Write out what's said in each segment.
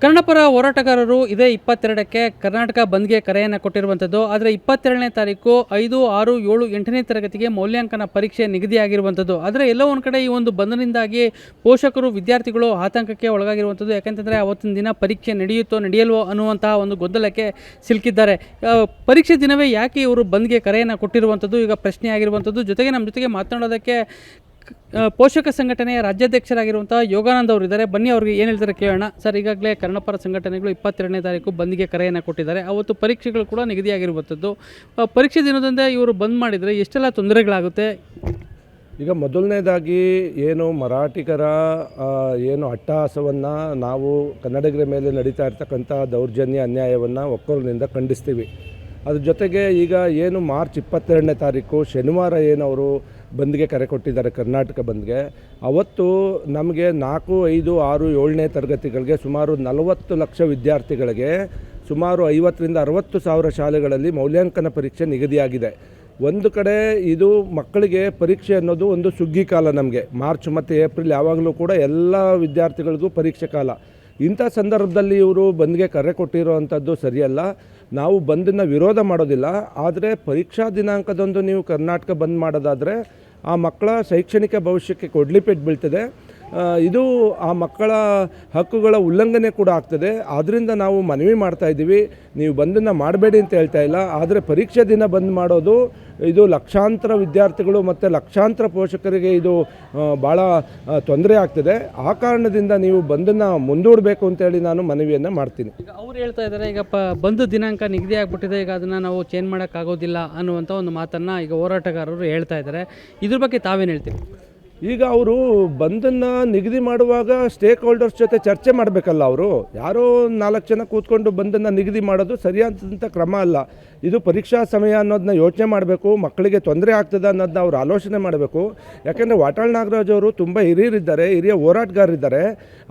ಕನ್ನಡಪರ ಹೋರಾಟಗಾರರು ಇದೇ 22ಕ್ಕೆ ಕರ್ನಾಟಕ ಬಂದ್ಗೆ ಕರೆಯನ್ನು ಕೊಟ್ಟಿರುವಂಥದ್ದು. ಆದರೆ 22ನೇ ತಾರೀಕು 5, 6, 7, 8ನೇ ತರಗತಿಗೆ ಮೌಲ್ಯಾಂಕನ ಪರೀಕ್ಷೆ ನಿಗದಿಯಾಗಿರುವಂಥದ್ದು. ಆದರೆ ಎಲ್ಲೋ ಒಂದು ಕಡೆ ಈ ಒಂದು ಬಂದ್ನಿಂದಾಗಿ ಪೋಷಕರು ವಿದ್ಯಾರ್ಥಿಗಳು ಆತಂಕಕ್ಕೆ ಒಳಗಾಗಿರುವಂಥದ್ದು. ಯಾಕೆಂತಂದರೆ ಅವತ್ತಿನ ದಿನ ಪರೀಕ್ಷೆ ನಡೆಯುತ್ತೋ ನಡೆಯಲ್ವೋ ಅನ್ನುವಂತಹ ಒಂದು ಗೊಂದಲಕ್ಕೆ ಸಿಲುಕಿದ್ದಾರೆ. ಪರೀಕ್ಷೆ ದಿನವೇ ಯಾಕೆ ಇವರು ಬಂದ್ಗೆ ಕರೆಯನ್ನು ಕೊಟ್ಟಿರುವಂಥದ್ದು ಈಗ ಪ್ರಶ್ನೆ ಆಗಿರುವಂಥದ್ದು. ಜೊತೆಗೆ ನಮ್ಮ ಜೊತೆಗೆ ಮಾತನಾಡೋದಕ್ಕೆ ಪೋಷಕ ಸಂಘಟನೆಯ ರಾಜ್ಯಾಧ್ಯಕ್ಷರಾಗಿರುವಂಥ ಯೋಗಾನಂದ್ ಅವರು ಇದ್ದಾರೆ. ಬನ್ನಿ ಅವ್ರಿಗೆ ಏನು ಹೇಳ್ತಾರೆ ಕೇಳೋಣ. ಸರ್, ಈಗಾಗಲೇ ಕನ್ನಡಪರ ಸಂಘಟನೆಗಳು 22ನೇ ತಾರೀಕು ಬಂದ್ಗೆ ಕರೆಯನ್ನು ಕೊಟ್ಟಿದ್ದಾರೆ. ಅವತ್ತು ಪರೀಕ್ಷೆಗಳು ಕೂಡ ನಿಗದಿಯಾಗಿರುವಂಥದ್ದು. ಪರೀಕ್ಷೆ ದಿನದಂದೇ ಇವರು ಬಂದ್ ಮಾಡಿದರೆ ಎಷ್ಟೆಲ್ಲ ತೊಂದರೆಗಳಾಗುತ್ತೆ? ಈಗ ಮೊದಲನೇದಾಗಿ ಏನು ಮರಾಠಿಗರ ಏನು ಅಟ್ಟಹಾಸವನ್ನು ನಾವು ಕನ್ನಡಿಗರ ಮೇಲೆ ನಡೀತಾ ಇರ್ತಕ್ಕಂಥ ದೌರ್ಜನ್ಯ ಅನ್ಯಾಯವನ್ನು ಒಕ್ಕೊರಲಿನಿಂದ ಖಂಡಿಸ್ತೀವಿ. ಅದ್ರ ಜೊತೆಗೆ ಈಗ ಏನು ಮಾರ್ಚ್ 22ನೇ ತಾರೀಕು ಶನಿವಾರ ಏನು ಅವರು ಬಂದ್ಗೆ ಕರೆ ಕೊಟ್ಟಿದ್ದಾರೆ, ಕರ್ನಾಟಕ ಬಂದ್ಗೆ, ಅವತ್ತು ನಮಗೆ 4, 5, 6, 7ನೇ ತರಗತಿಗಳಿಗೆ ಸುಮಾರು 40 ಲಕ್ಷ ವಿದ್ಯಾರ್ಥಿಗಳಿಗೆ ಸುಮಾರು 50ರಿಂದ 60 ಸಾವಿರ ಶಾಲೆಗಳಲ್ಲಿ ಮೌಲ್ಯಾಂಕನ ಪರೀಕ್ಷೆ ನಿಗದಿಯಾಗಿದೆ. ಒಂದು ಕಡೆ ಇದು ಮಕ್ಕಳಿಗೆ ಪರೀಕ್ಷೆ ಅನ್ನೋದು ಒಂದು ಸುಗ್ಗಿ ಕಾಲ. ನಮಗೆ ಮಾರ್ಚ್ ಮತ್ತು ಏಪ್ರಿಲ್ ಯಾವಾಗಲೂ ಕೂಡ ಎಲ್ಲ ವಿದ್ಯಾರ್ಥಿಗಳಿಗೂ ಪರೀಕ್ಷೆ ಕಾಲ. ಇಂಥ ಸಂದರ್ಭದಲ್ಲಿ ಇವರು ಬಂದ್ಗೆ ಕರೆ ಕೊಟ್ಟಿರೋವಂಥದ್ದು ಸರಿಯಲ್ಲ. ನಾವು ಬಂದನ್ನು ವಿರೋಧ ಮಾಡೋದಿಲ್ಲ. ಆದರೆ ಪರೀಕ್ಷಾ ದಿನಾಂಕದಂದು ನೀವು ಕರ್ನಾಟಕ ಬಂದ್ ಮಾಡೋದಾದರೆ ಆ ಮಕ್ಕಳ ಶೈಕ್ಷಣಿಕ ಭವಿಷ್ಯಕ್ಕೆ ಕೊಡ್ಲಿಪೆಟ್ಟು ಬೀಳ್ತದೆ. ಇದು ಆ ಮಕ್ಕಳ ಹಕ್ಕುಗಳ ಉಲ್ಲಂಘನೆ ಕೂಡ ಆಗ್ತದೆ. ಆದ್ದರಿಂದ ನಾವು ಮನವಿ ಮಾಡ್ತಾಯಿದ್ದೀವಿ, ನೀವು ಬಂದನ್ನು ಮಾಡಬೇಡಿ ಅಂತ ಹೇಳ್ತಾ ಇಲ್ಲ. ಆದರೆ ಪರೀಕ್ಷೆ ದಿನ ಬಂದ್ ಮಾಡೋದು ಇದು ಲಕ್ಷಾಂತರ ವಿದ್ಯಾರ್ಥಿಗಳು ಮತ್ತು ಲಕ್ಷಾಂತರ ಪೋಷಕರಿಗೆ ಇದು ಭಾಳ ತೊಂದರೆ ಆಗ್ತದೆ. ಆ ಕಾರಣದಿಂದ ನೀವು ಬಂದನ್ನು ಮುಂದೂಡಬೇಕು ಅಂತೇಳಿ ನಾನು ಮನವಿಯನ್ನು ಮಾಡ್ತೀನಿ. ಈಗ ಅವ್ರು ಹೇಳ್ತಾ ಇದ್ದಾರೆ, ಈಗ ಬಂದು ದಿನಾಂಕ ನಿಗದಿ ಆಗಿಬಿಟ್ಟಿದೆ, ಈಗ ಅದನ್ನು ನಾವು ಚೇಂಜ್ ಮಾಡೋಕ್ಕಾಗೋದಿಲ್ಲ ಅನ್ನುವಂಥ ಒಂದು ಮಾತನ್ನು ಈಗ ಹೋರಾಟಗಾರರು ಹೇಳ್ತಾ ಇದ್ದಾರೆ. ಇದ್ರ ಬಗ್ಗೆ ತಾವೇನು ಹೇಳ್ತೀವಿ? ಈಗ ಅವರು ಬಂದನ್ನು ನಿಗದಿ ಮಾಡುವಾಗ ಸ್ಟೇಕ್ ಹೋಲ್ಡರ್ಸ್ ಜೊತೆ ಚರ್ಚೆ ಮಾಡಬೇಕಲ್ಲ. ಅವರು ಯಾರೋ 4 ಜನ ಕೂತ್ಕೊಂಡು ಬಂದನ್ನು ನಿಗದಿ ಮಾಡೋದು ಸರಿಯಾದಂಥ ಕ್ರಮ ಅಲ್ಲ. ಇದು ಪರೀಕ್ಷಾ ಸಮಯ ಅನ್ನೋದನ್ನ ಯೋಚನೆ ಮಾಡಬೇಕು. ಮಕ್ಕಳಿಗೆ ತೊಂದರೆ ಆಗ್ತದೆ ಅನ್ನೋದನ್ನ ಅವ್ರು ಆಲೋಚನೆ ಮಾಡಬೇಕು. ಯಾಕೆಂದರೆ ವಾಟಾಳ್ ನಾಗರಾಜ್ ಅವರು ತುಂಬ ಹಿರಿಯರಿದ್ದಾರೆ, ಹಿರಿಯ ಹೋರಾಟಗಾರರಿದ್ದಾರೆ.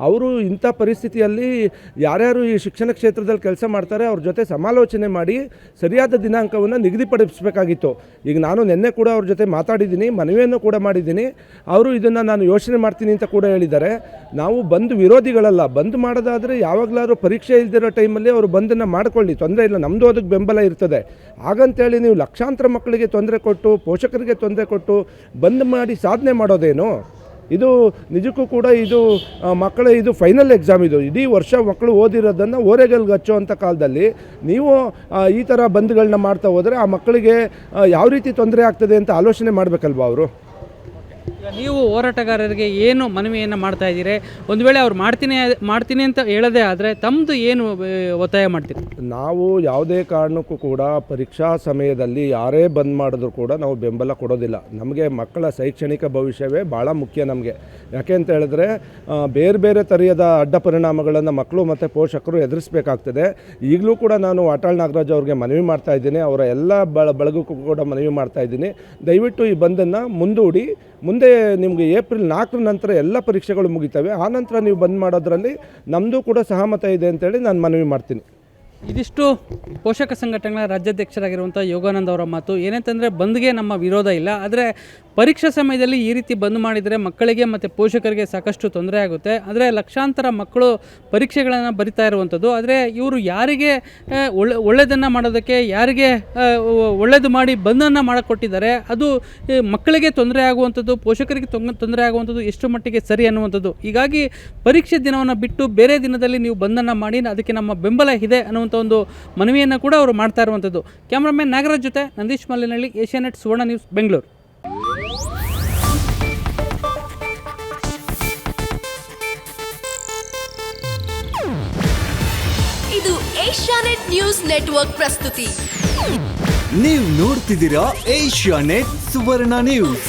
ಅವರು ಇಂಥ ಪರಿಸ್ಥಿತಿಯಲ್ಲಿ ಯಾರ್ಯಾರು ಈ ಶಿಕ್ಷಣ ಕ್ಷೇತ್ರದಲ್ಲಿ ಕೆಲಸ ಮಾಡ್ತಾರೆ ಅವ್ರ ಜೊತೆ ಸಮಾಲೋಚನೆ ಮಾಡಿ ಸರಿಯಾದ ದಿನಾಂಕವನ್ನು ನಿಗದಿಪಡಿಸಬೇಕಾಗಿತ್ತು. ಈಗ ನಾನು ನಿನ್ನೆ ಕೂಡ ಅವ್ರ ಜೊತೆ ಮಾತಾಡಿದ್ದೀನಿ, ಮನವಿಯನ್ನು ಕೂಡ ಮಾಡಿದ್ದೀನಿ. ಅವರು ಇದನ್ನು ನಾನು ಯೋಚನೆ ಮಾಡ್ತೀನಿ ಅಂತ ಕೂಡ ಹೇಳಿದ್ದಾರೆ. ನಾವು ಬಂದ್ ವಿರೋಧಿಗಳಲ್ಲ. ಬಂದ್ ಮಾಡೋದಾದರೆ ಯಾವಾಗಲಾದ್ರೂ ಪರೀಕ್ಷೆ ಇಲ್ದಿರೋ ಟೈಮಲ್ಲಿ ಅವರು ಬಂದನ್ನು ಮಾಡಿಕೊಳ್ಳಿ, ತೊಂದರೆ ಇಲ್ಲ, ನಮ್ಮದು ಅದಕ್ಕೆ ಬೆಂಬಲ ಇರ್ತದೆ. ಹಾಗಂತೇಳಿ ನೀವು ಲಕ್ಷಾಂತರ ಮಕ್ಕಳಿಗೆ ತೊಂದರೆ ಕೊಟ್ಟು, ಪೋಷಕರಿಗೆ ತೊಂದರೆ ಕೊಟ್ಟು ಬಂದ್ ಮಾಡಿ ಸಾಧನೆ ಮಾಡೋದೇನು? ಇದು ನಿಜಕ್ಕೂ ಕೂಡ ಇದು ಮಕ್ಕಳ ಇದು ಫೈನಲ್ ಎಕ್ಸಾಮ್. ಇದು ಇಡೀ ವರ್ಷ ಮಕ್ಕಳು ಓದಿರೋದನ್ನು ಓರೆಗಲ್ಗೆ ಹಚ್ಚುವಂಥ ಕಾಲದಲ್ಲಿ ನೀವು ಈ ಥರ ಬಂದ್ಗಳನ್ನ ಮಾಡ್ತಾ ಹೋದರೆ ಆ ಮಕ್ಕಳಿಗೆ ಯಾವ ರೀತಿ ತೊಂದರೆ ಆಗ್ತದೆ ಅಂತ ಆಲೋಚನೆ ಮಾಡಬೇಕಲ್ವ ಅವರು. ನೀವು ಹೋರಾಟಗಾರರಿಗೆ ಏನು ಮನವಿಯನ್ನು ಮಾಡ್ತಾ ಇದ್ದೀರಿ? ಒಂದು ವೇಳೆ ಅವ್ರು ಮಾಡ್ತೀನಿ ಅಂತ ಹೇಳೋದೇ ಆದರೆ ತಮ್ಮದು ಏನು ಒತ್ತಾಯ ಮಾಡ್ತೀರಿ? ನಾವು ಯಾವುದೇ ಕಾರಣಕ್ಕೂ ಕೂಡ ಪರೀಕ್ಷಾ ಸಮಯದಲ್ಲಿ ಯಾರೇ ಬಂದ್ ಮಾಡಿದ್ರು ಕೂಡ ನಾವು ಬೆಂಬಲ ಕೊಡೋದಿಲ್ಲ. ನಮಗೆ ಮಕ್ಕಳ ಶೈಕ್ಷಣಿಕ ಭವಿಷ್ಯವೇ ಭಾಳ ಮುಖ್ಯ ನಮಗೆ. ಯಾಕೆ ಅಂತ ಹೇಳಿದ್ರೆ ಬೇರೆ ಬೇರೆ ತರಹದ ಅಡ್ಡ ಪರಿಣಾಮಗಳನ್ನು ಮಕ್ಕಳು ಮತ್ತು ಪೋಷಕರು ಎದುರಿಸಬೇಕಾಗ್ತದೆ. ಈಗಲೂ ಕೂಡ ನಾನು ವಾಟಾಳ್ ನಾಗರಾಜ್ ಅವ್ರಿಗೆ ಮನವಿ ಮಾಡ್ತಾ ಇದ್ದೀನಿ, ಅವರ ಎಲ್ಲ ಬಳಗಕ್ಕೂ ಕೂಡ ಮನವಿ ಮಾಡ್ತಾ ಇದ್ದೀನಿ. ದಯವಿಟ್ಟು ಈ ಬಂದನ್ನು ಮುಂದೂಡಿ, ಮುಂದೆ ನಿಮಗೆ ಏಪ್ರಿಲ್ 4 ನಂತರ ಎಲ್ಲ ಪರೀಕ್ಷೆಗಳು ಮುಗಿತವೆ. ಆ ನಂತರ ನೀವು ಬಂದ್ ಮಾಡೋದ್ರಲ್ಲಿ ನಮ್ಮದು ಕೂಡ ಸಹಮತ ಇದೆ ಅಂತೇಳಿ ನಾನು ಮನವಿ ಮಾಡ್ತೀನಿ. ಇದಿಷ್ಟು ಪೋಷಕ ಸಂಘಟನೆಗಳ ರಾಜ್ಯಾಧ್ಯಕ್ಷರಾಗಿರುವಂಥ ಯೋಗಾನಂದ್ ಅವರ ಮಾತು. ಏನಂತಂದರೆ ಬಂದ್ಗೆ ನಮ್ಮ ವಿರೋಧ ಇಲ್ಲ, ಆದರೆ ಪರೀಕ್ಷಾ ಸಮಯದಲ್ಲಿ ಈ ರೀತಿ ಬಂದ್ ಮಾಡಿದರೆ ಮಕ್ಕಳಿಗೆ ಮತ್ತು ಪೋಷಕರಿಗೆ ಸಾಕಷ್ಟು ತೊಂದರೆ ಆಗುತ್ತೆ. ಆದರೆ ಲಕ್ಷಾಂತರ ಮಕ್ಕಳು ಪರೀಕ್ಷೆಗಳನ್ನು ಬರಿತಾ ಇರುವಂಥದ್ದು. ಆದರೆ ಇವರು ಯಾರಿಗೆ ಒಳ್ಳೆಯದನ್ನು ಮಾಡೋದಕ್ಕೆ, ಯಾರಿಗೆ ಒಳ್ಳೆಯದು ಮಾಡಿ ಬಂದನ್ನು ಮಾಡಿಕೊಟ್ಟಿದ್ದಾರೆ, ಅದು ಮಕ್ಕಳಿಗೆ ತೊಂದರೆ ಆಗುವಂಥದ್ದು, ಪೋಷಕರಿಗೆ ತೊಂದರೆ ಆಗುವಂಥದ್ದು ಎಷ್ಟು ಮಟ್ಟಿಗೆ ಸರಿ ಅನ್ನುವಂಥದ್ದು. ಹೀಗಾಗಿ ಪರೀಕ್ಷೆ ದಿನವನ್ನು ಬಿಟ್ಟು ಬೇರೆ ದಿನದಲ್ಲಿ ನೀವು ಬಂದನ್ನು ಮಾಡಿ, ಅದಕ್ಕೆ ನಮ್ಮ ಬೆಂಬಲ ಇದೆ ಅನ್ನುವಂಥ ಒಂದು ಮನವಿಯನ್ನು ಕೂಡ ಅವರು ಮಾಡ್ತಾ ಇರುವಂಥದ್ದು. ಕ್ಯಾಮ್ರಾಮನ್ ನಾಗರಾಜ್ ಜೊತೆ ನಂದೀಶ್ ಮಲ್ಲಿನಹಳ್ಳಿ, ಏಷ್ಯಾನೆಟ್ ಸುವರ್ಣ ನ್ಯೂಸ್, ಬೆಂಗಳೂರು. ಇದು ಏಷ್ಯಾನೆಟ್ ನ್ಯೂಸ್ ನೆಟ್ವರ್ಕ್ ಪ್ರಸ್ತುತಿ. ನೀವು ನೋಡ್ತಿದ್ದೀರಾ ಏಷ್ಯಾನೆಟ್ ಸುವರ್ಣ ನ್ಯೂಸ್.